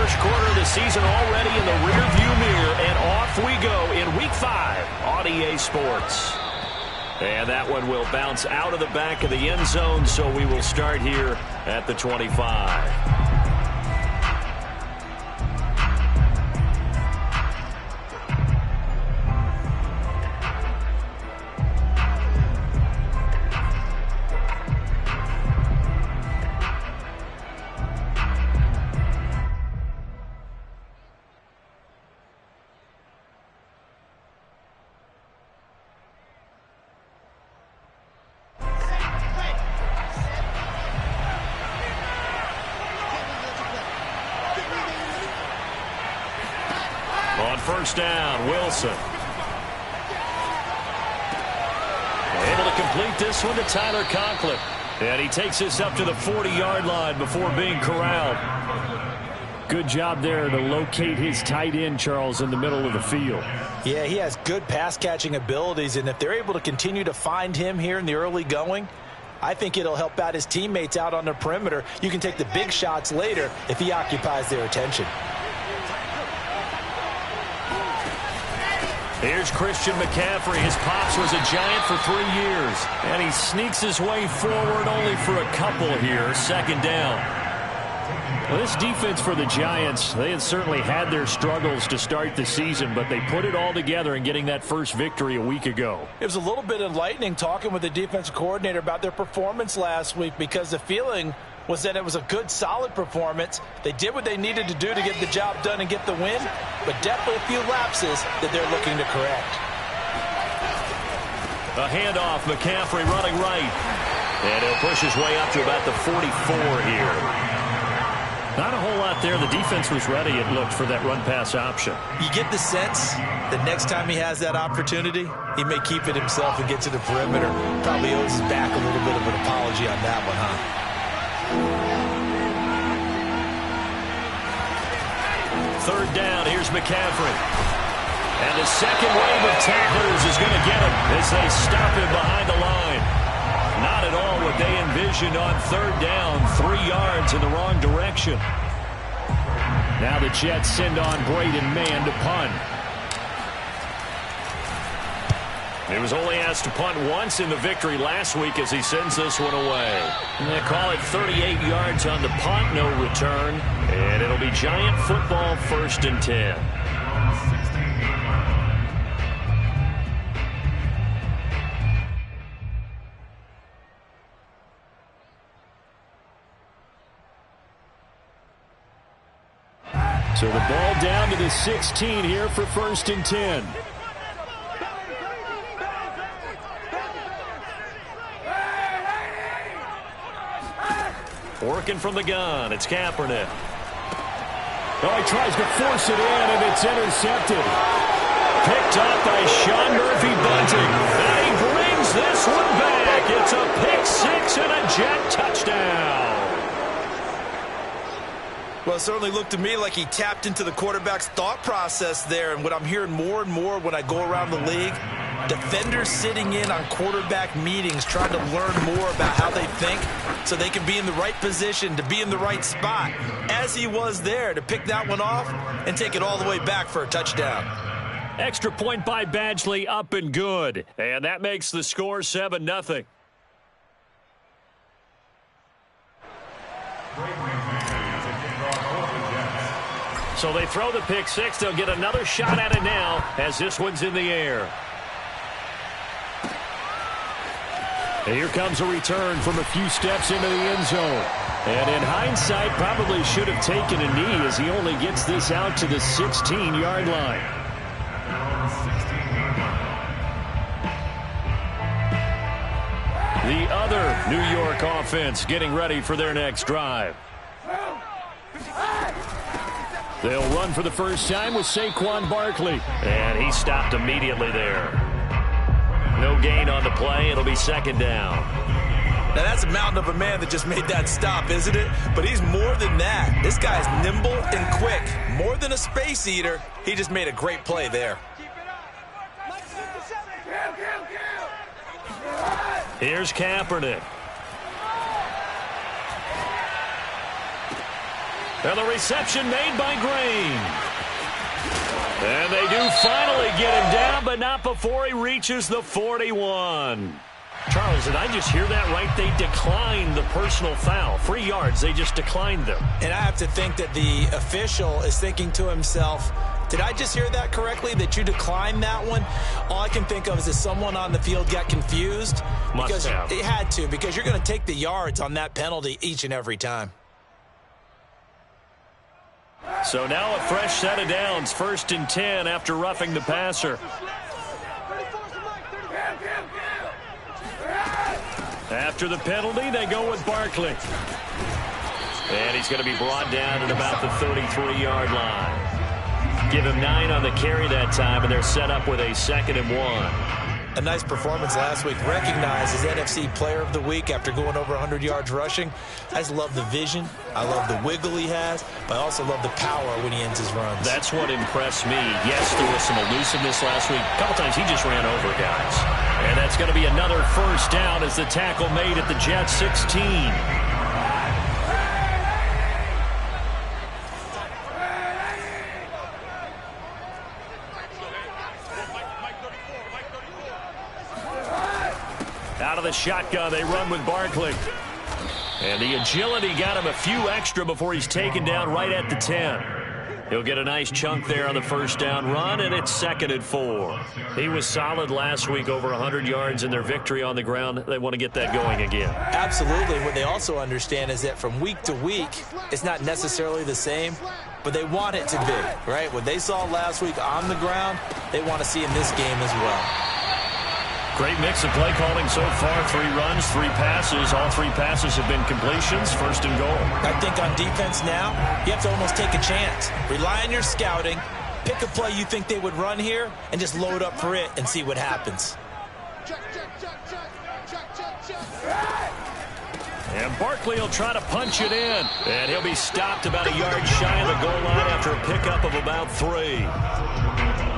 First quarter of the season already in the rearview mirror, and off we go in Week 5 on EA Sports. And that one will bounce out of the back of the end zone, so we will start here at the 25. First down, Wilson. Able to complete this one to Tyler Conklin. And he takes this up to the 40-yard line before being corralled. Good job there to locate his tight end, Charles, in the middle of the field. Yeah, he has good pass-catching abilities, and if they're able to continue to find him here in the early going, I think it'll help out his teammates out on the perimeter. You can take the big shots later if he occupies their attention. Here's Christian McCaffrey. His pops was a Giant for 3 years. And he sneaks his way forward only for a couple here. Second down. Well, this defense for the Giants, they had certainly had their struggles to start the season, but they put it all together in getting that first victory a week ago. It was a little bit enlightening talking with the defensive coordinator about their performance last week, because the feeling was that it was a good, solid performance. They did what they needed to do to get the job done and get the win, but definitely a few lapses that they're looking to correct. A handoff, McCaffrey running right. And he'll push his way up to about the 44 here. Not a whole lot there. The defense was ready, it looked, for that run-pass option. You get the sense that next time he has that opportunity, he may keep it himself and get to the perimeter. Probably owes his back a little bit of an apology on that one, huh? Third down, here's McCaffrey. And the second wave of tacklers is going to get him as they stop him behind the line. Not at all what they envisioned on third down. 3 yards in the wrong direction. Now the Jets send on Braden Mann to punt. He was only asked to punt once in the victory last week as he sends this one away. And they call it 38 yards on the punt, no return. And it'll be Giant football, 1st and 10. So the ball down to the 16 here for 1st and 10. Working from the gun, it's Kaepernick. Oh, he tries to force it in, and it's intercepted. Picked up by Sean Murphy-Bunting. And he brings this one back. It's a pick-6 and a Jet touchdown. Well, it certainly looked to me like he tapped into the quarterback's thought process there. And what I'm hearing more and more when I go around the league, defenders sitting in on quarterback meetings trying to learn more about how they think so they can be in the right position to be in the right spot, as he was there to pick that one off and take it all the way back for a touchdown. Extra point by Badgley, up and good. And that makes the score 7-0. So they throw the pick-6. They'll get another shot at it now as this one's in the air. And here comes a return from a few steps into the end zone. And in hindsight, probably should have taken a knee as he only gets this out to the 16-yard line. The other New York offense getting ready for their next drive. They'll run for the first time with Saquon Barkley. And he stopped immediately there. No gain on the play. It'll be 2nd down. Now, that's a mountain of a man that just made that stop, isn't it? But he's more than that. This guy's nimble and quick. More than a space eater, he just made a great play there. Here's Kaepernick. And the reception made by Green. And they do finally get him down, but not before he reaches the 41. Charles, did I just hear that right? They declined the personal foul. 3 yards, they just declined them. And I have to think that the official is thinking to himself, did I just hear that correctly, that you declined that one? All I can think of is that someone on the field got confused. Must have. It had to, because you're going to take the yards on that penalty each and every time. So now a fresh set of downs, 1st and 10 after roughing the passer. After the penalty, they go with Barkley. And he's going to be brought down at about the 33-yard line. Give him 9 on the carry that time, and they're set up with a 2nd and 1. A nice performance last week. Recognized as NFC Player of the Week after going over 100 yards rushing. I just love the vision. I love the wiggle he has. But I also love the power when he ends his runs. That's what impressed me. Yes, there was some elusiveness last week. A couple times he just ran over guys. And that's going to be another 1st down as the tackle made at the Jets 16. Out of the shotgun, they run with Barkley. And the agility got him a few extra before he's taken down right at the 10. He'll get a nice chunk there on the 1st down run, and it's 2nd and 4. He was solid last week, over 100 yards in their victory on the ground. They want to get that going again. Absolutely. What they also understand is that from week to week, it's not necessarily the same, but they want it to be, right? What they saw last week on the ground, they want to see in this game as well. Great mix of play calling so far. 3 runs, 3 passes. All 3 passes have been completions. 1st and goal. I think on defense now, you have to almost take a chance. Rely on your scouting. Pick a play you think they would run here and just load up for it and see what happens. And Barkley will try to punch it in. And he'll be stopped about a yard shy of the goal line after a pickup of about 3.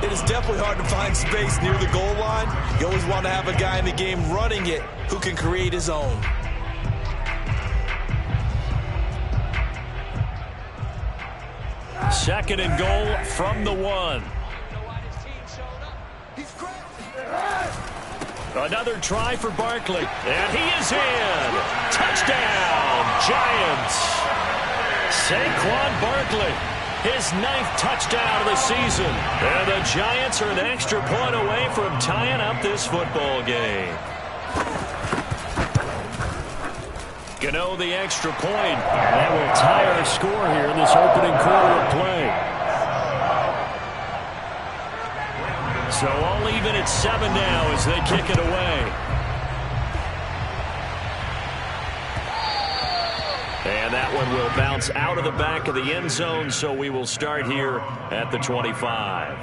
It is definitely hard to find space near the goal line. You always want to have a guy in the game running it who can create his own. Second and goal from the 1. Another try for Barkley. And he is in. Touchdown, Giants. Saquon Barkley. His 9th touchdown of the season. And the Giants are an extra point away from tying up this football game. Gano the extra point. That will tie our score here in this opening quarter of play. So all even at 7 now as they kick it away. And that one will bounce out of the back of the end zone, so we will start here at the 25.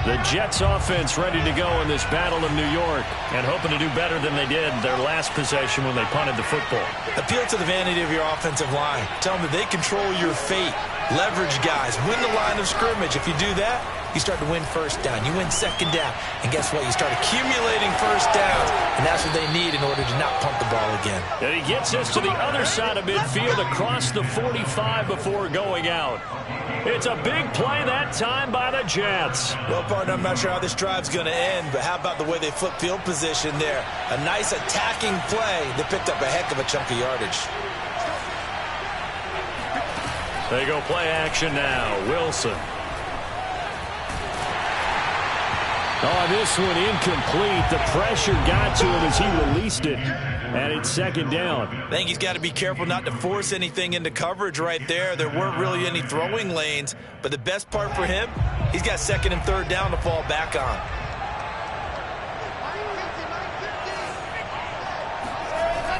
The Jets offense ready to go in this battle of New York and hoping to do better than they did their last possession when they punted the football. Appeal to the vanity of your offensive line. Tell them that they control your fate. Leverage guys. Win the line of scrimmage. If you do that, you start to win 1st down. You win 2nd down. And guess what? You start accumulating 1st downs. And that's what they need in order to not punt the ball again. And he gets us to the other side of midfield across the 45 before going out. It's a big play that time by the Jets. Well, partner, I'm not sure how this drive's going to end, but how about the way they flip field position there? A nice attacking play that picked up a heck of a chunk of yardage. They go play action now. Wilson. Oh, this one incomplete. The pressure got to him as he released it. And it's 2nd down. I think he's got to be careful not to force anything into coverage right there. There weren't really any throwing lanes. But the best part for him, he's got 2nd and 3rd down to fall back on.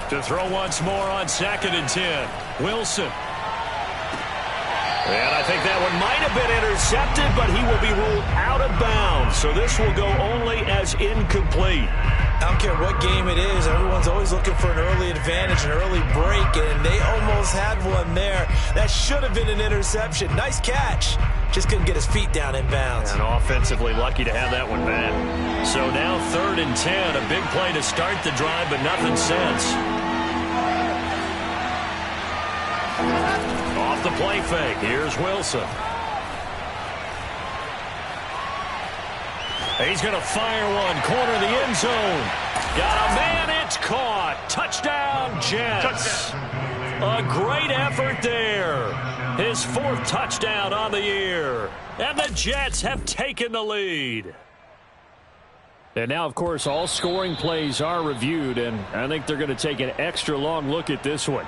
To throw once more on 2nd and 10. Wilson. And I think that one might have been intercepted, but he will be ruled out of bounds. So this will go only as incomplete. I don't care what game it is. Everyone's always looking for an early advantage, an early break, and they almost had one there. That should have been an interception. Nice catch, Just couldn't get his feet down in bounds. And offensively lucky to have that one back. So now 3rd and 10. A big play to start the drive, but nothing since. Off the play fake. Here's Wilson. He's going to fire one. Corner of the end zone. Got a man. It's caught. Touchdown, Jets. A great effort there. His 4th touchdown on the year. And the Jets have taken the lead. And now, of course, all scoring plays are reviewed, and I think they're going to take an extra long look at this one.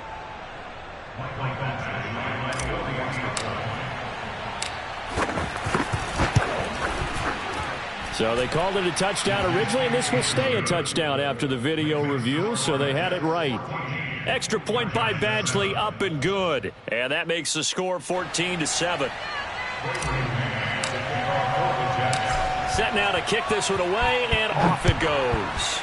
So they called it a touchdown originally, and this will stay a touchdown after the video review, so they had it right. Extra point by Badgley, up and good. And that makes the score 14-7. Set now to kick this one away, and off it goes.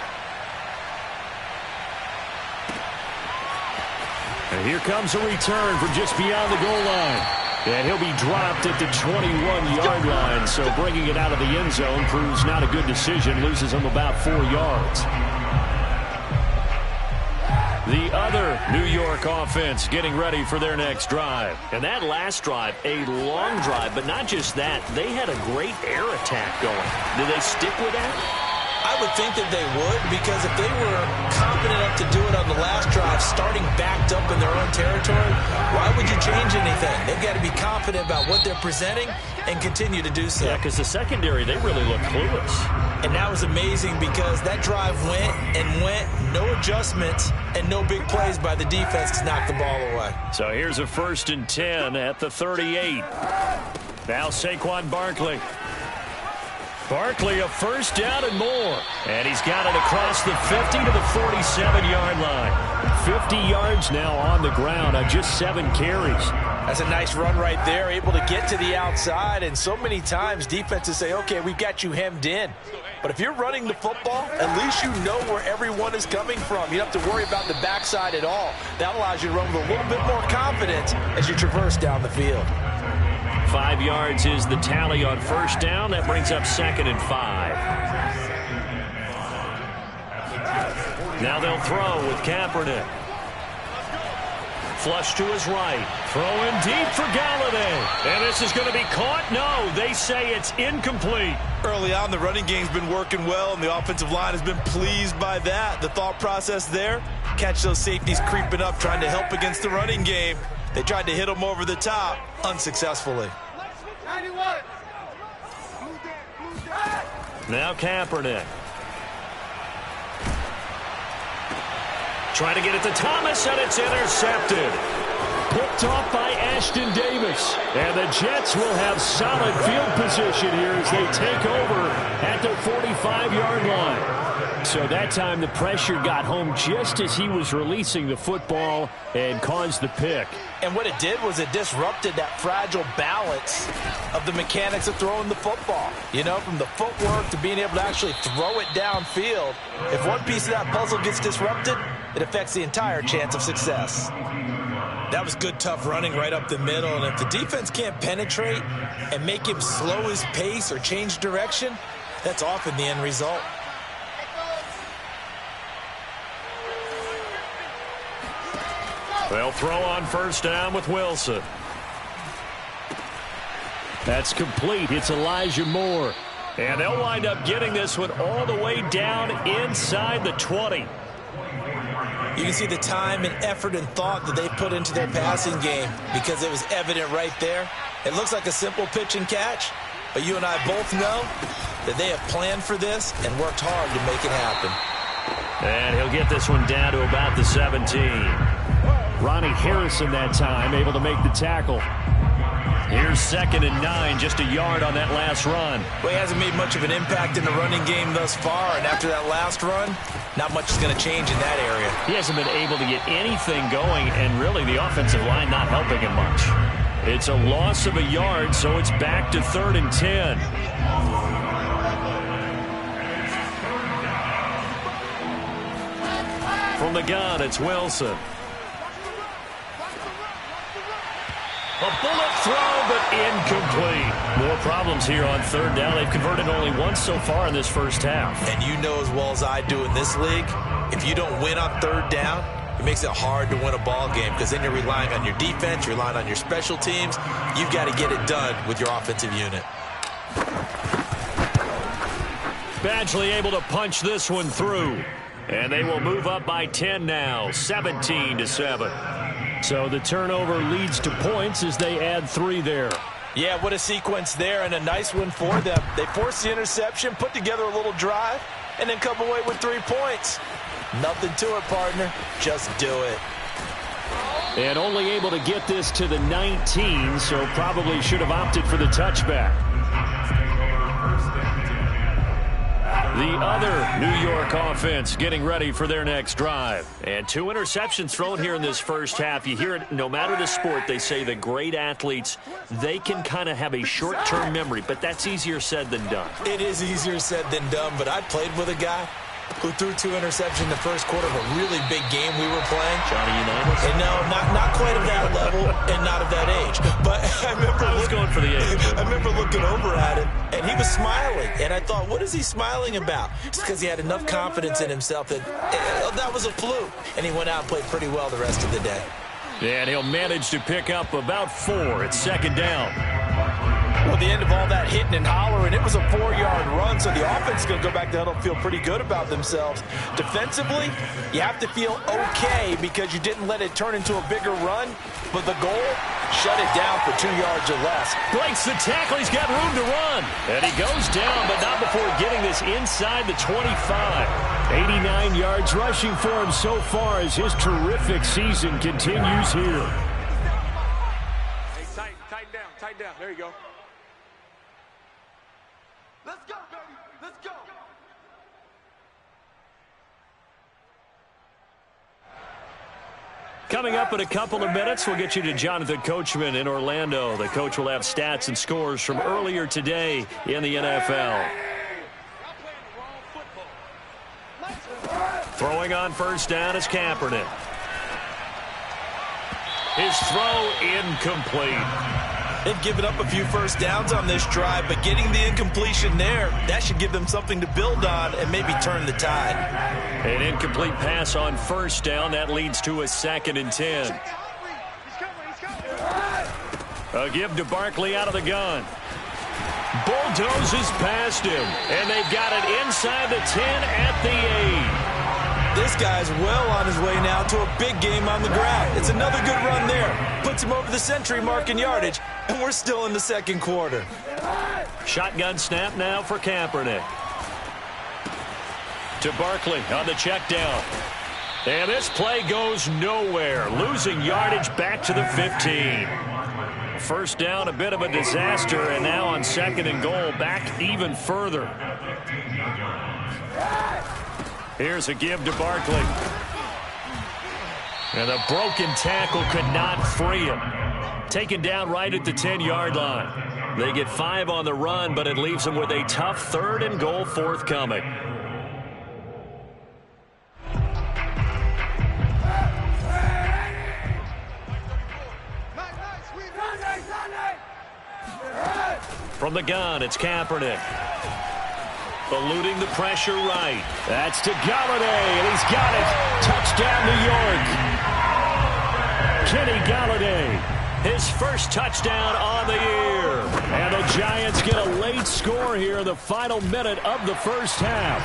And here comes a return from just beyond the goal line. And he'll be dropped at the 21-yard line, so bringing it out of the end zone proves not a good decision, loses him about 4 yards. The other New York offense getting ready for their next drive. And that last drive, a long drive, but not just that. They had a great air attack going. Do they stick with that? I would think that they would, because if they were confident enough to do it on the last drive, starting backed up in their own territory, why would you change anything? They've got to be confident about what they're presenting and continue to do so. Yeah, because the secondary, they really look clueless. And that was amazing because that drive went and went, no adjustments, and no big plays by the defense to knock the ball away. So here's a 1st and 10 at the 38. Now Saquon Barkley. Barkley, a 1st down and more. And he's got it across the 50 to the 47-yard line. 50 yards now on the ground on just 7 carries. That's a nice run right there, able to get to the outside. And so many times defenses say, okay, we've got you hemmed in. But if you're running the football, at least you know where everyone is coming from. You don't have to worry about the backside at all. That allows you to run with a little bit more confidence as you traverse down the field. 5 yards is the tally on 1st down. That brings up 2nd and 5. Now they'll throw with Kaepernick. Flush to his right. Throwing deep for Galladay. And this is going to be caught? No, they say it's incomplete. Early on, the running game's been working well, and the offensive line has been pleased by that. The thought process there, catch those safeties creeping up, trying to help against the running game. They tried to hit him over the top, unsuccessfully. Now Kaepernick. Trying to get it to Thomas, and it's intercepted. Picked off by Ashton Davis. And the Jets will have solid field position here as they take over at their 45-yard line. So that time the pressure got home just as he was releasing the football and caused the pick. And what it did was it disrupted that fragile balance of the mechanics of throwing the football. You know, from the footwork to being able to actually throw it downfield. If one piece of that puzzle gets disrupted, it affects the entire chance of success. That was good, tough running right up the middle. And if the defense can't penetrate and make him slow his pace or change direction, that's often the end result. They'll throw on 1st down with Wilson. That's complete. It's Elijah Moore. And they'll wind up getting this one all the way down inside the 20. You can see the time and effort and thought that they put into their passing game because it was evident right there. It looks like a simple pitch and catch, but you and I both know that they have planned for this and worked hard to make it happen. And he'll get this one down to about the 17. Ronnie Harrison that time able to make the tackle. Here's 2nd and 9, just a yard on that last run. Well, he hasn't made much of an impact in the running game thus far, and after that last run, not much is going to change in that area. He hasn't been able to get anything going, and really the offensive line not helping him much. It's a loss of a yard, so it's back to 3rd and 10. From the gun, it's Wilson. A bullet throw, but incomplete. More problems here on third down. They've converted only once so far in this first half. And you know as well as I do in this league, if you don't win on third down, it makes it hard to win a ball game because then you're relying on your defense, you're relying on your special teams. You've got to get it done with your offensive unit. Badgley able to punch this one through. And they will move up by 10 now, 17-7. So the turnover leads to points as they add 3 there. Yeah, what a sequence there, and a nice one for them. They forced the interception, put together a little drive, and then come away with 3 points. Nothing to it, partner. Just do it. And only able to get this to the 19, so probably should have opted for the touchback. The other New York offense getting ready for their next drive. And 2 interceptions thrown here in this first half. You hear it no matter the sport. They say the great athletes, they can kind of have a short-term memory, but that's easier said than done. It is easier said than done, but I played with a guy who threw 2 interceptions in the first quarter of a really big game we were playing. Johnny Unitas? And no, not quite of that level and not of that age. But I was going for the age. I remember looking over at him, and he was smiling. And I thought, what is he smiling about? Just because he had enough confidence in himself that that was a fluke. And he went out and played pretty well the rest of the day. And he'll manage to pick up about 4 at second down. Well, the end of all that hitting and hollering, it was a 4-yard run, so the offense is going to go back to huddle and feel pretty good about themselves. Defensively, you have to feel okay because you didn't let it turn into a bigger run, but the goal, shut it down for 2 yards or less. Breaks the tackle. He's got room to run. And he goes down, but not before getting this inside the 25. 89 yards rushing for him so far as his terrific season continues here. Hey, tighten down. There you go. Let's go, baby. Let's go. Coming up in a couple of minutes, we'll get you to Jonathan Coachman in Orlando. The coach will have stats and scores from earlier today in the NFL. Throwing on first down is Kaepernick. His throw incomplete. They've given up a few first downs on this drive, but getting the incompletion there, that should give them something to build on and maybe turn the tide. An incomplete pass on first down. That leads to a 2nd and 10. A give to Barkley out of the gun. Bulldozes past him, and they've got it inside the 10 at the 8. This guy's well on his way now to a big game on the ground. It's another good run there. Puts him over the century mark in yardage, and we're still in the second quarter. Shotgun snap now for Kaepernick. To Barkley on the check down. And this play goes nowhere. Losing yardage back to the 15. First down, a bit of a disaster, and now on 2nd and goal, back even further. Here's a give to Barkley. And a broken tackle could not free him. Taken down right at the 10-yard line. They get 5 on the run, but it leaves them with a tough 3rd and goal forthcoming. From the gun, it's Kaepernick. Eluding the pressure right. That's to Galladay, and he's got it. Touchdown, New York. Kenny Galladay, his first touchdown on the year. And the Giants get a late score here in the final minute of the first half.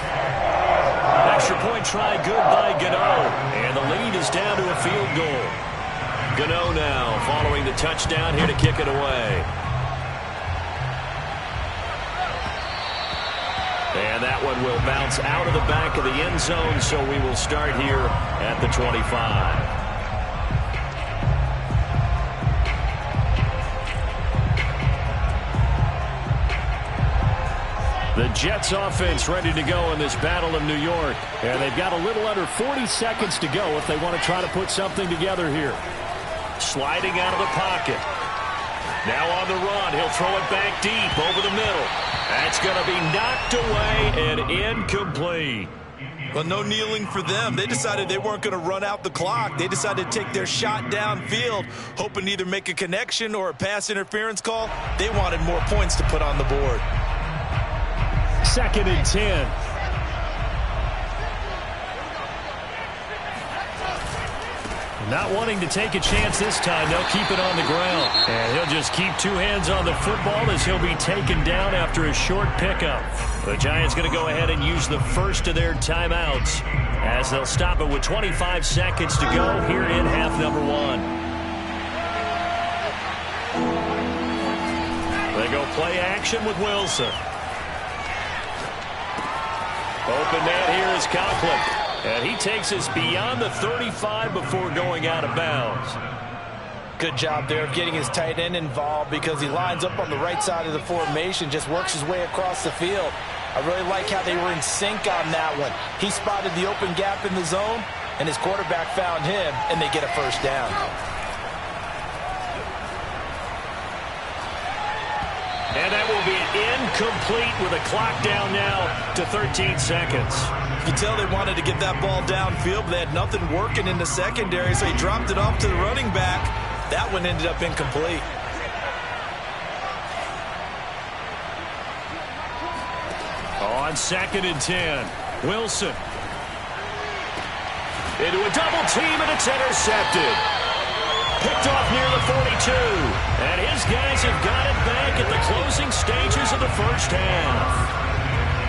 Extra point try good by Gano, and the lead is down to a field goal. Gano now following the touchdown here to kick it away. And that one will bounce out of the back of the end zone, so we will start here at the 25. The Jets offense ready to go in this battle of New York. And they've got a little under 40 seconds to go if they want to try to put something together here. Sliding out of the pocket. Now on the run, he'll throw it back deep over the middle. That's going to be knocked away and incomplete. Well, no kneeling for them. They decided they weren't going to run out the clock. They decided to take their shot downfield, hoping to either make a connection or a pass interference call. They wanted more points to put on the board. 2nd and 10. Not wanting to take a chance this time, they'll keep it on the ground. And he'll just keep 2 hands on the football as he'll be taken down after a short pickup. The Giants going to go ahead and use the first of their timeouts as they'll stop it with 25 seconds to go here in half number 1. They go play action with Wilson. Open man here is Conklin. And he takes us beyond the 35 before going out of bounds. Good job there of getting his tight end involved because he lines up on the right side of the formation, just works his way across the field. I really like how they were in sync on that one. He spotted the open gap in the zone, and his quarterback found him, and they get a first down. And that will be incomplete with a clock down now to 13 seconds. You can tell they wanted to get that ball downfield, but they had nothing working in the secondary, so he dropped it off to the running back. That one ended up incomplete. On 2nd and 10, Wilson. Into a double team, and it's intercepted. Picked off near the 42. And his guys have got it back at the closing stages of the first half.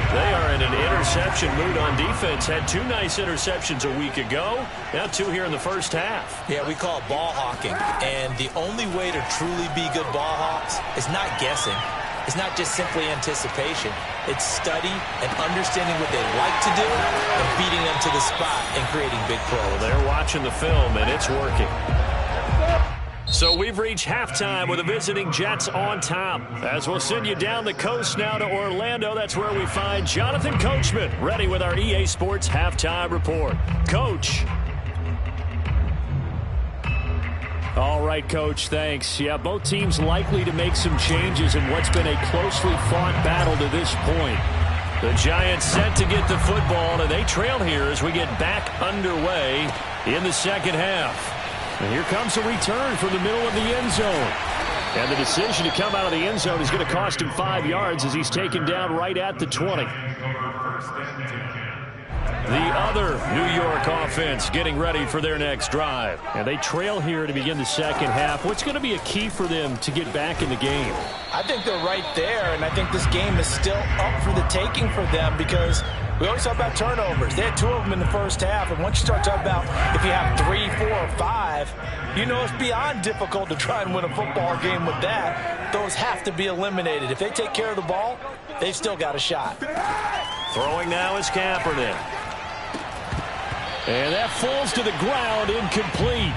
They are in an interception mood on defense. Had 2 nice interceptions a week ago. Now 2 here in the first half. Yeah, we call it ball hawking. And the only way to truly be good ball hawks is not guessing. It's not just simply anticipation. It's study and understanding what they like to do and beating them to the spot and creating big plays. Well, they're watching the film, and it's working. So we've reached halftime with the visiting Jets on top. As we'll send you down the coast now to Orlando, that's where we find Jonathan Coachman ready with our EA Sports halftime report. Coach. All right, Coach, thanks. Yeah, both teams likely to make some changes in what's been a closely fought battle to this point. The Giants set to get the football, and they trail here as we get back underway in the second half. And here comes a return from the middle of the end zone. And the decision to come out of the end zone is going to cost him 5 yards as he's taken down right at the 20. The other New York offense getting ready for their next drive. And they trail here to begin the second half. What's going to be a key for them to get back in the game? I think they're right there, and I think this game is still up for the taking for them because we always talk about turnovers. They had 2 of them in the first half, and once you start talking about if you have 3, 4, or 5, you know it's beyond difficult to try and win a football game with that. Those have to be eliminated. If they take care of the ball, they've still got a shot. Throwing now is Kaepernick. And that falls to the ground, incomplete.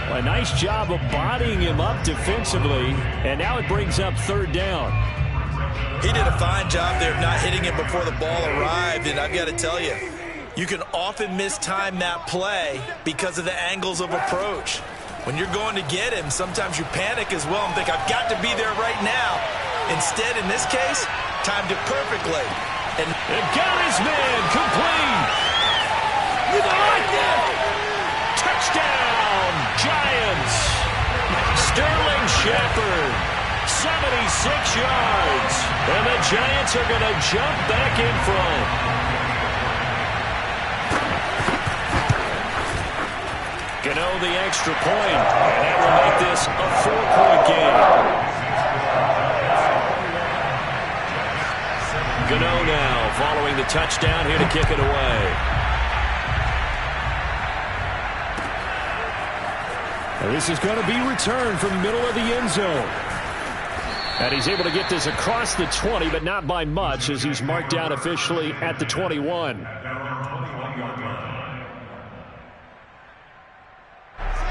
A nice job of bodying him up defensively, and now it brings up 3rd down. He did a fine job there of not hitting it before the ball arrived, and I've got to tell you, you can often mistime that play because of the angles of approach. When you're going to get him, sometimes you panic as well and think, I've got to be there right now. Instead, in this case, timed it perfectly. And got his man complete. Touchdown, Giants. Sterling Shepard, 76 yards. And the Giants are going to jump back in front. Gano the extra point, and that will make this a 4-point game. Gano now following the touchdown here to kick it away. And this is going to be returned from the middle of the end zone. And he's able to get this across the 20, but not by much as he's marked down officially at the 21.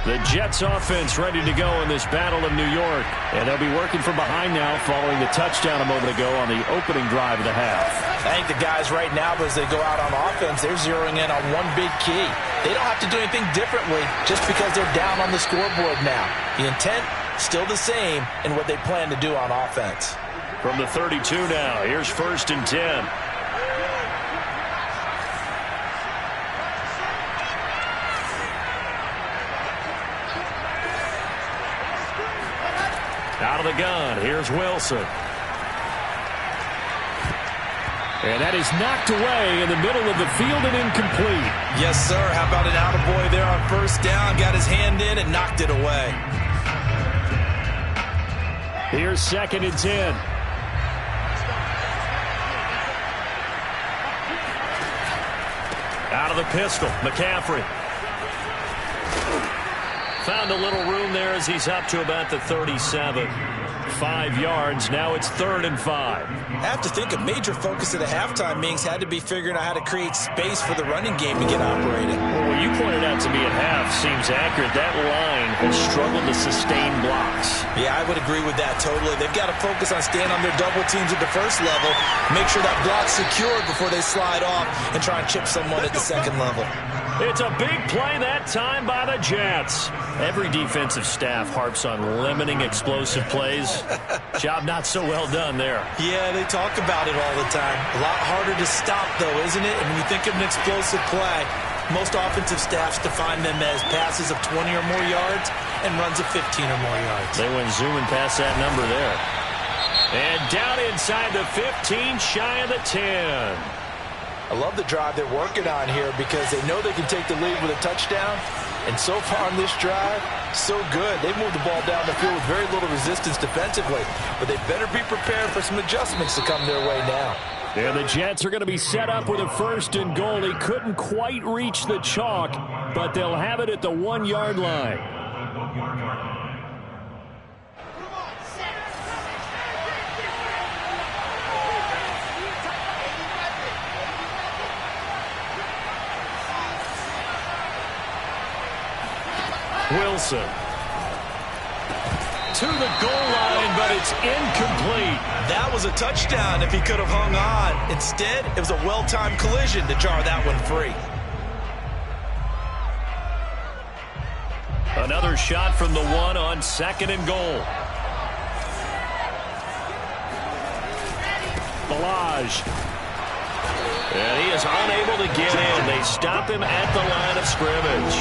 The Jets offense ready to go in this battle of New York. And they'll be working from behind now following the touchdown a moment ago on the opening drive of the half. I think the guys right now, as they go out on offense, they're zeroing in on one big key. They don't have to do anything differently just because they're down on the scoreboard now. The intent, still the same in what they plan to do on offense. From the 32 now, here's 1st and 10. Out of the gun, here's Wilson. And that is knocked away in the middle of the field and incomplete. Yes, sir. How about an attaboy there on first down? Got his hand in and knocked it away. Here's 2nd and 10. Out of the pistol, McCaffrey. Found a little room there as he's up to about the 37. 5 yards. Now it's 3rd and 5. I have to think a major focus of the halftime meetings had to be figuring out how to create space for the running game to get operating. Well, what you pointed out to me at half seems accurate. That line has struggled to sustain blocks. Yeah, I would agree with that totally. They've got to focus on staying on their double teams at the first level, make sure that block's secured before they slide off and try and chip someone at the second level. It's a big play that time by the Jets. Every defensive staff harps on limiting explosive plays. Job not so well done there. Yeah, they talk about it all the time. A lot harder to stop, though, isn't it? And when you think of an explosive play, most offensive staffs define them as passes of 20 or more yards and runs of 15 or more yards. They went zooming past that number there. And down inside the 15, shy of the 10. I love the drive they're working on here because they know they can take the lead with a touchdown. And so far on this drive, so good. They moved the ball down the field with very little resistance defensively. But they better be prepared for some adjustments to come their way now. And the Jets are going to be set up with a 1st and goal. He couldn't quite reach the chalk, but they'll have it at the 1-yard line. Wilson to the goal line, but it's incomplete. That was a touchdown if he could have hung on. Instead, it was a well-timed collision to jar that one free. Another shot from the 1 on 2nd and goal. Balaj. And he is unable to get in. They stop him at the line of scrimmage.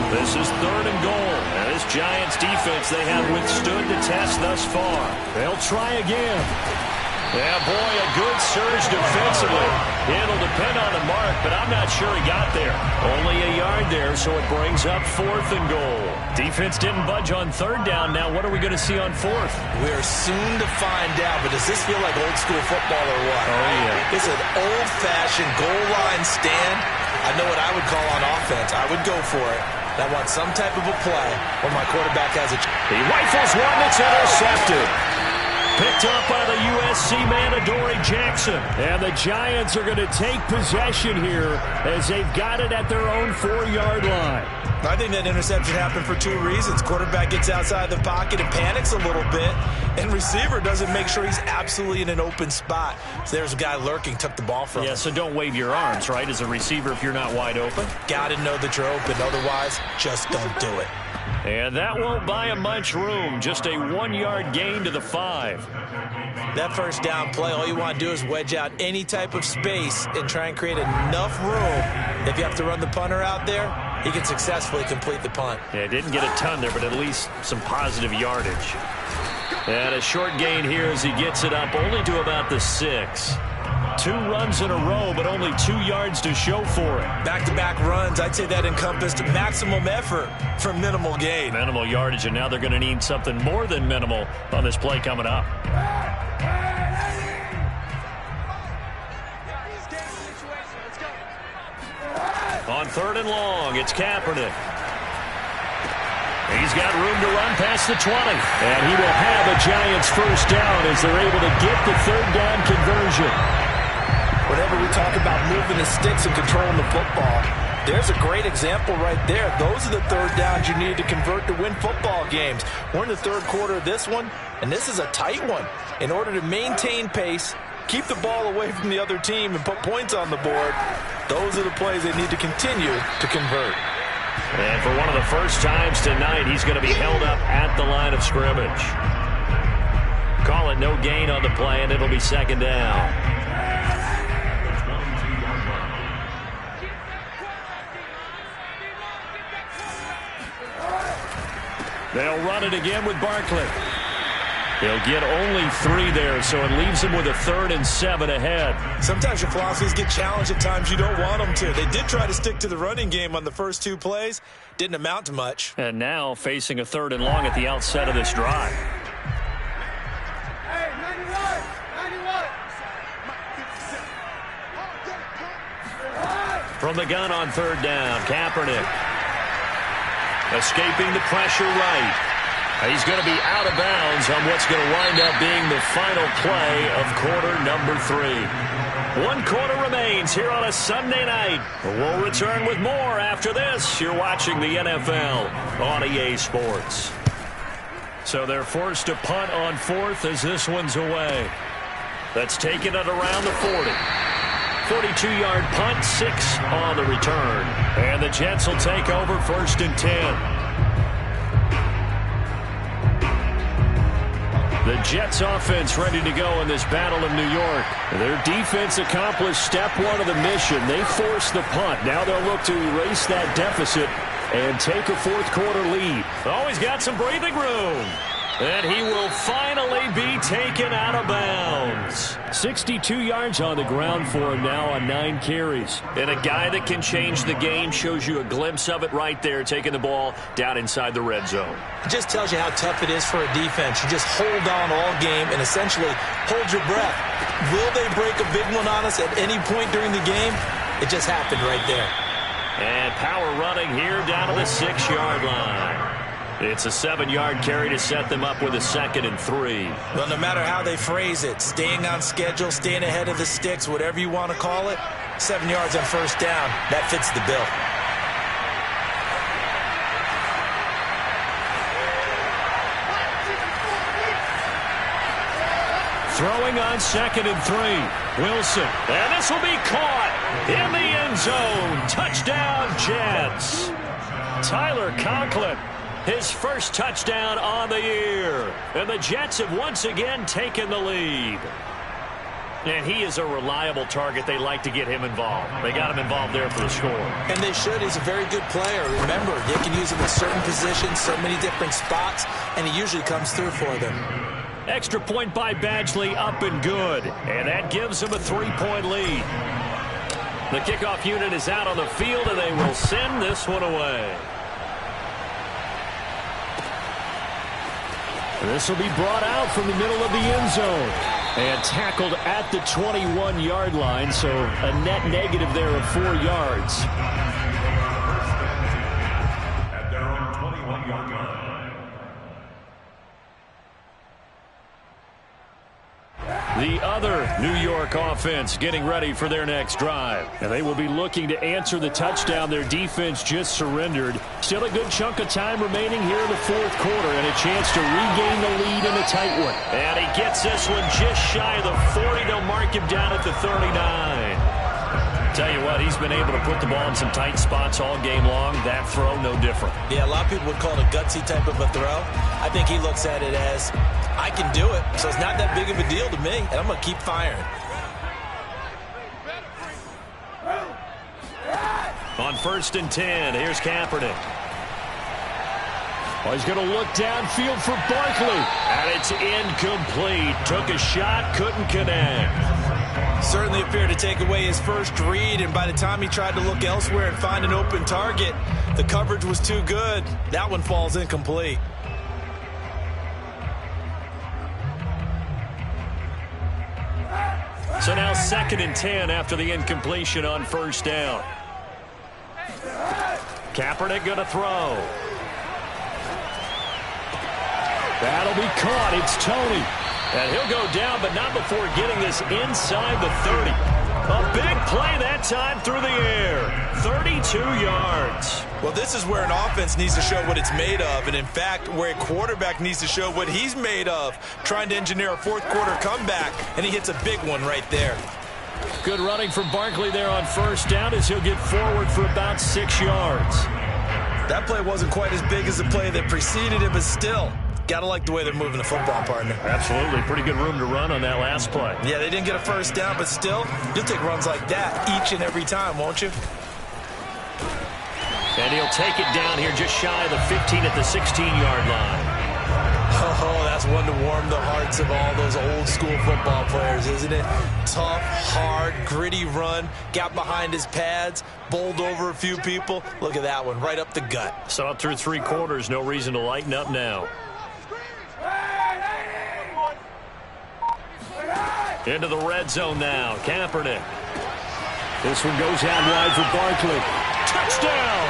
This is 3rd and goal. And this Giants defense they have withstood the test thus far. They'll try again. Yeah, boy, a good surge defensively. It'll depend on the mark, but I'm not sure he got there. Only a yard there, so it brings up 4th and goal. Defense didn't budge on 3rd down. Now what are we going to see on 4th? We're soon to find out, but does this feel like old school football or what? Oh, yeah. It's an old-fashioned goal line stand. I know what I would call on offense. I would go for it. I want some type of a play where my quarterback has a... He rifles one that's intercepted. Picked up by the USC man, Adoree Jackson. And the Giants are going to take possession here as they've got it at their own 4-yard line. I think that interception happened for 2 reasons. Quarterback gets outside the pocket and panics a little bit, and receiver doesn't make sure he's absolutely in an open spot. So there's a guy lurking, took the ball from him. Yeah, so don't wave your arms, right, as a receiver if you're not wide open. Got to know that you're open. Otherwise, just don't do it. And that won't buy him much room. Just a 1-yard gain to the 5. That first down play, all you want to do is wedge out any type of space and try and create enough room. If you have to run the punter out there, he can successfully complete the punt. Yeah, didn't get a ton there, but at least some positive yardage. And a short gain here as he gets it up only to about the 6. 2 runs in a row, but only 2 yards to show for it. Back-to-back runs, I'd say that encompassed maximum effort for minimal gain. Minimal yardage, and now they're going to need something more than minimal on this play coming up. On 3rd and long, it's Kaepernick. He's got room to run past the 20. And he will have a Giants first down as they're able to get the 3rd down conversion. Whenever we talk about moving the sticks and controlling the football, there's a great example right there. Those are the 3rd downs you need to convert to win football games. We're in the 3rd quarter of this one, and this is a tight one. In order to maintain pace, keep the ball away from the other team, and put points on the board, those are the plays they need to continue to convert. And for one of the first times tonight, he's going to be held up at the line of scrimmage. Call it no gain on the play, and it'll be 2nd down. They'll run it again with Barkley. He'll get only 3 there, so it leaves him with a 3rd and 7 ahead. Sometimes your philosophies get challenged at times you don't want them to. They did try to stick to the running game on the first 2 plays. Didn't amount to much. And now facing a 3rd and long at the outset of this drive. From the gun on 3rd down, Kaepernick. Escaping the pressure right. He's going to be out of bounds on what's going to wind up being the final play of quarter number 3. 1 quarter remains here on a Sunday night. We'll return with more after this. You're watching the NFL on EA Sports. So they're forced to punt on 4th as this one's away. That's taken at around the 40. 42-yard punt, 6 on the return. And the Jets will take over 1st and 10. The Jets offense ready to go in this battle of New York. Their defense accomplished step 1 of the mission. They forced the punt. Now they'll look to erase that deficit and take a 4th quarter lead. Oh, he's got some breathing room. And he will finally be taken out of bounds. 62 yards on the ground for him now on 9 carries. And a guy that can change the game, shows you a glimpse of it right there, taking the ball down inside the red zone. It just tells you how tough it is for a defense. You just hold on all game and essentially hold your breath. Will they break a big one on us at any point during the game? It just happened right there. And power running here down to the 6-yard line. It's a 7-yard carry to set them up with a 2nd and 3. Well, no matter how they phrase it, staying on schedule, staying ahead of the sticks, whatever you want to call it, 7 yards on 1st down, that fits the bill. Throwing on 2nd and 3. Wilson. And this will be caught in the end zone. Touchdown, Jets. Tyler Conklin. His first touchdown on the year. And the Jets have once again taken the lead. And he is a reliable target. They like to get him involved. They got him involved there for the score. And they should. He's a very good player. Remember, they can use him in certain positions, so many different spots, and he usually comes through for them. Extra point by Badgley, up and good. And that gives him a 3-point lead. The kickoff unit is out on the field, and they will send this one away. This will be brought out from the middle of the end zone and tackled at the 21-yard line, so a net negative there of 4 yards. At their own 21-yard line. The other New York offense getting ready for their next drive. And they will be looking to answer the touchdown their defense just surrendered. Still a good chunk of time remaining here in the 4th quarter and a chance to regain the lead in a tight one. And he gets this one just shy of the 40. They'll mark him down at the 39. Tell you what, he's been able to put the ball in some tight spots all game long. That throw, no different. Yeah, a lot of people would call it a gutsy type of a throw. I think he looks at it as, I can do it, so it's not that big of a deal to me, and I'm going to keep firing. On 1st and 10, here's Kaepernick. Oh, he's going to look downfield for Barkley. And it's incomplete. Took a shot, couldn't connect. Certainly appeared to take away his first read, and by the time he tried to look elsewhere and find an open target, the coverage was too good. That one falls incomplete. So now 2nd and 10 after the incompletion on 1st down. Kaepernick going to throw. That'll be caught. It's Tony. And he'll go down, but not before getting this inside the 30. A big play that time through the air. 32 yards. Well, this is where an offense needs to show what it's made of, and in fact, where a quarterback needs to show what he's made of, trying to engineer a 4th quarter comeback, and he hits a big one right there. Good running from Barkley there on 1st down as he'll get forward for about 6 yards. That play wasn't quite as big as the play that preceded it, but still, gotta like the way they're moving the football, partner. Absolutely. Pretty good room to run on that last play. Yeah, they didn't get a 1st down, but still, you'll take runs like that each and every time, won't you? And he'll take it down here just shy of the 15 at the 16-yard line. Oh, that's That's one to warm the hearts of all those old school football players, isn't it? Tough, hard, gritty run. Got behind his pads, bowled over a few people. Look at that one, right up the gut. Saw it through 3 quarters. No reason to lighten up now. Into the red zone now. Kaepernick. This one goes out wide for Barkley. Touchdown!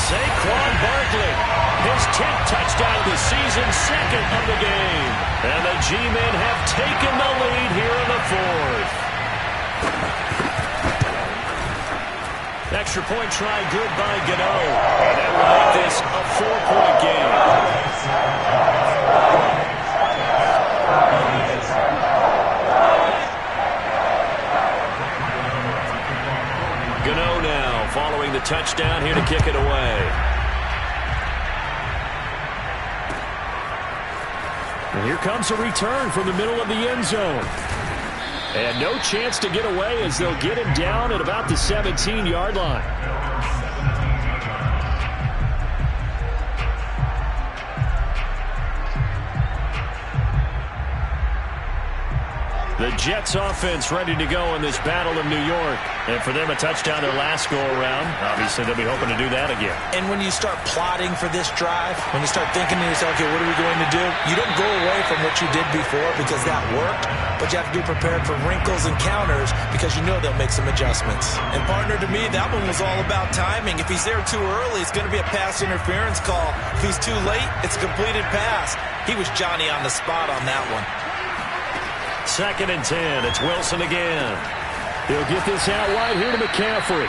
Saquon Barkley. His 10th touchdown of the season, 2nd of the game. And the G-men have taken the lead here in the 4th. Extra point try good by Gano. And that will make this a 4-point game. Gano now following the touchdown here to kick it away. And here comes a return from the middle of the end zone. And no chance to get away as they'll get him down at about the 17-yard line. The Jets offense ready to go in this battle of New York. And for them, a touchdown their last go-around. Obviously, they'll be hoping to do that again. And when you start plotting for this drive, when you start thinking to yourself, okay, what are we going to do? You don't go away from what you did before because that worked, but you have to be prepared for wrinkles and counters because you know they'll make some adjustments. And partner, to me, that one was all about timing. If he's there too early, it's going to be a pass interference call. If he's too late, it's a completed pass. He was Johnny on the spot on that one. 2nd and 10. It's Wilson again. They'll get this out wide here to McCaffrey.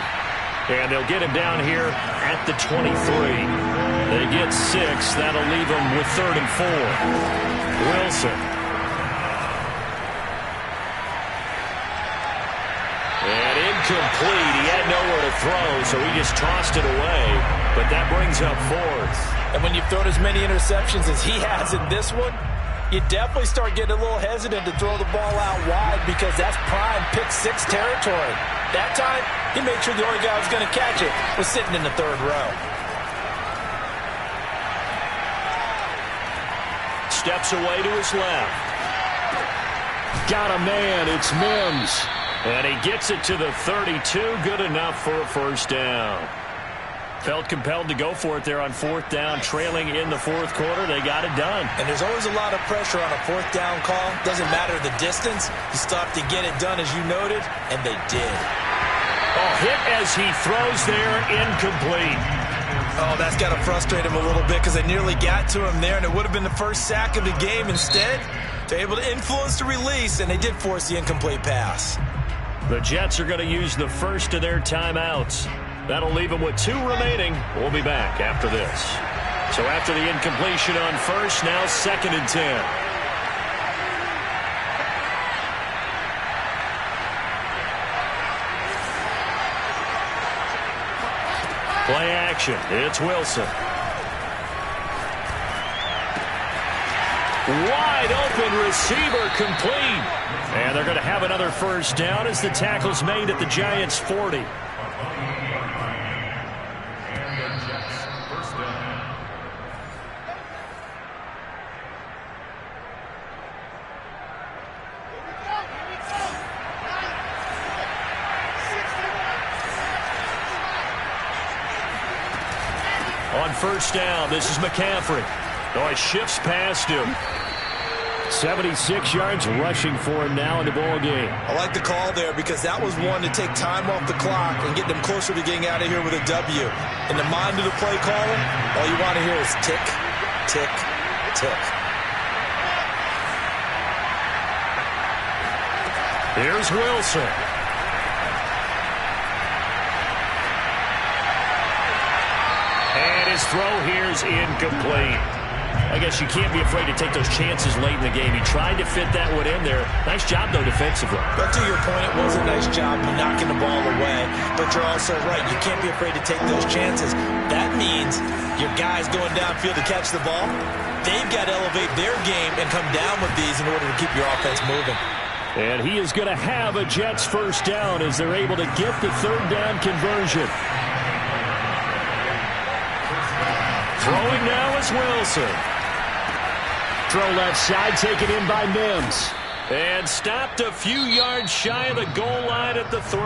And they'll get him down here at the 23. They get 6. That'll leave them with 3rd and 4. Wilson. And incomplete. He had nowhere to throw, so he just tossed it away. But that brings up 4th. And when you've thrown as many interceptions as he has in this one, you definitely start getting a little hesitant to throw the ball out wide because that's prime pick-6 territory. That time, he made sure the only guy who was going to catch it was sitting in the 3rd row. Steps away to his left. Got a man. It's Mims. And he gets it to the 32. Good enough for a 1st down. Felt compelled to go for it there on 4th down, trailing in the 4th quarter. They got it done. And there's always a lot of pressure on a 4th down call. Doesn't matter the distance. You still have to get it done, as you noted, and they did. Oh, hit as he throws there, incomplete. Oh, that's got to frustrate him a little bit because they nearly got to him there, and it would have been the first sack of the game. Instead, they're able to influence the release, and they did force the incomplete pass. The Jets are going to use the first of their timeouts. That'll leave them with 2 remaining. We'll be back after this. So after the incompletion on 1st, now 2nd and 10. Play action. It's Wilson. Wide open receiver complete. And they're going to have another 1st down as the tackle's made at the Giants' 40. On 1st down, this is McCaffrey. Oh, he shifts past him. 76 yards rushing for him now in the ball game. I like the call there because that was one to take time off the clock and get them closer to getting out of here with a W. In the mind of the play caller, all you want to hear is tick, tick, tick. Here's Wilson. And his throw here is incomplete. I guess you can't be afraid to take those chances late in the game. He tried to fit that one in there. Nice job, though, defensively. But to your point, it was a nice job knocking the ball away. But you're also right. You can't be afraid to take those chances. That means your guys going downfield to catch the ball, they've got to elevate their game and come down with these in order to keep your offense moving. And he is going to have a Jets 1st down as they're able to get the 3rd down conversion. Throwing now is Wilson. Throw left side, taken in by Mims. And stopped a few yards shy of the goal line at the 3.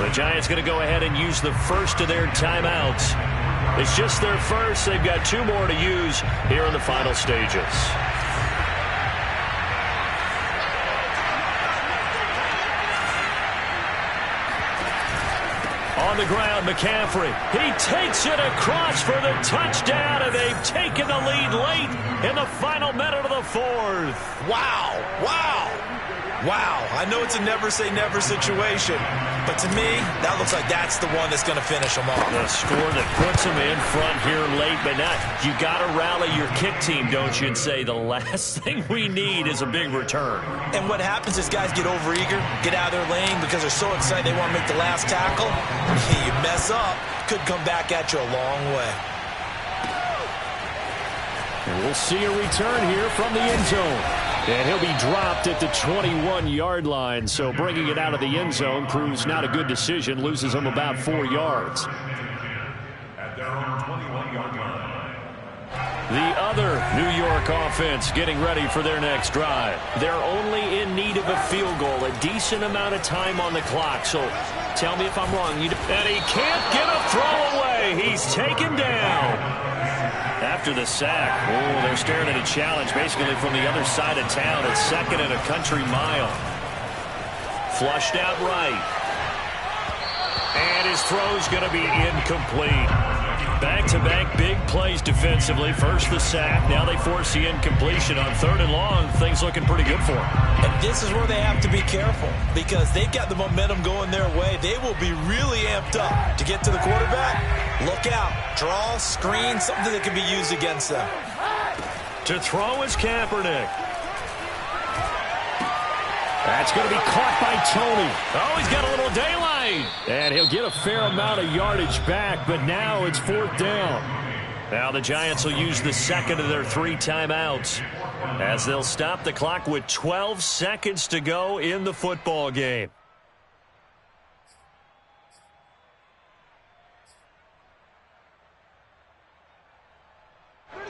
The Giants going to go ahead and use the first of their timeouts. It's just their first. They've got 2 more to use here in the final stages. On the ground, McCaffrey. He takes it across for the touchdown, and they've taken the lead late in the final minute of the 4th. Wow. Wow. Wow. I know it's a never-say-never situation, but to me, that looks like that's the one that's going to finish them off. The score that puts them in front here late, but now you got to rally your kick team, don't you, and say the last thing we need is a big return. And what happens is guys get overeager, get out of their lane because they're so excited they want to make the last tackle. You mess up, could come back at you a long way. And we'll see a return here from the end zone. And he'll be dropped at the 21-yard line, so bringing it out of the end zone proves not a good decision, loses him about 4 yards. At their own 21-yard line. The other New York offense getting ready for their next drive. They're only in need of a field goal, a decent amount of time on the clock, so tell me if I'm wrong. And he can't get a throw away. He's taken down. After the sack, they're staring at a challenge basically from the other side of town. It's 2nd and a country mile. Flushed out right. And his throw's going to be incomplete. Back-to-back big plays defensively. First the sack. Now they force the incompletion on 3rd and long. Things looking pretty good for them. And this is where they have to be careful because they've got the momentum going their way. They will be really amped up to get to the quarterback. Look out. Draw, screen, something that can be used against them. To throw is Kaepernick. That's going to be caught by Tony. Oh, he's got a little daylight. And he'll get a fair amount of yardage back, but now it's 4th down. Now the Giants will use the 2nd of their 3 timeouts as they'll stop the clock with 12 seconds to go in the football game.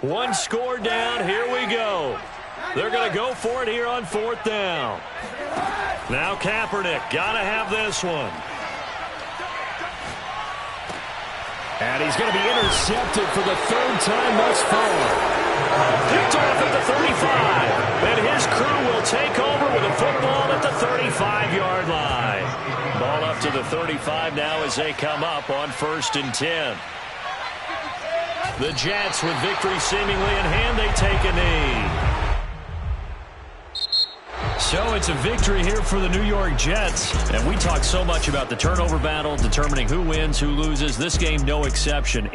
One score down. Here we go. They're going to go for it here on 4th down. Now Kaepernick. Got to have this one. And he's going to be intercepted for the 3rd time thus far. Picked off at the 35. And his crew will take over with a football at the 35-yard line. Ball up to the 35 now as they come up on 1st and 10. The Jets, with victory seemingly in hand, they take a knee. So it's a victory here for the New York Jets. And we talk so much about the turnover battle, determining who wins, who loses. This game, no exception.